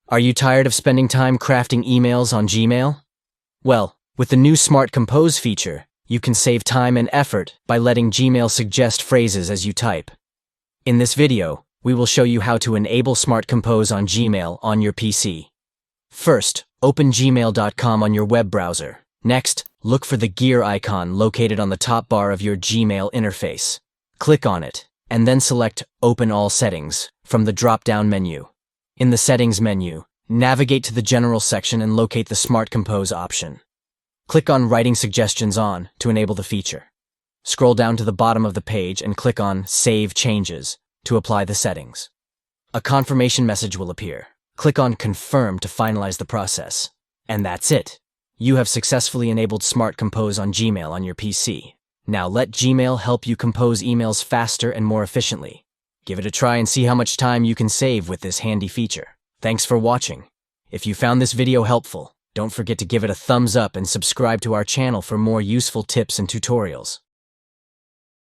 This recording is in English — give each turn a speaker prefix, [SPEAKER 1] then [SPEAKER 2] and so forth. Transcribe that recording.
[SPEAKER 1] Are you tired of spending time crafting emails on Gmail? Well, with the new Smart Compose feature, you can save time and effort by letting Gmail suggest phrases as you type. In this video, we will show you how to enable Smart Compose on Gmail on your PC. First, open gmail.com on your web browser. Next, look for the gear icon located on the top bar of your Gmail interface. Click on it, and then select Open All Settings from the drop-down menu. In the Settings menu, navigate to the General section and locate the Smart Compose option. Click on Writing Suggestions On to enable the feature. Scroll down to the bottom of the page and click on Save Changes to apply the settings. A confirmation message will appear. Click on Confirm to finalize the process. And that's it. You have successfully enabled Smart Compose on Gmail on your PC. Now let Gmail help you compose emails faster and more efficiently. Give it a try and see how much time you can save with this handy feature. Thanks for watching. If you found this video helpful, don't forget to give it a thumbs up and subscribe to our channel for more useful tips and tutorials.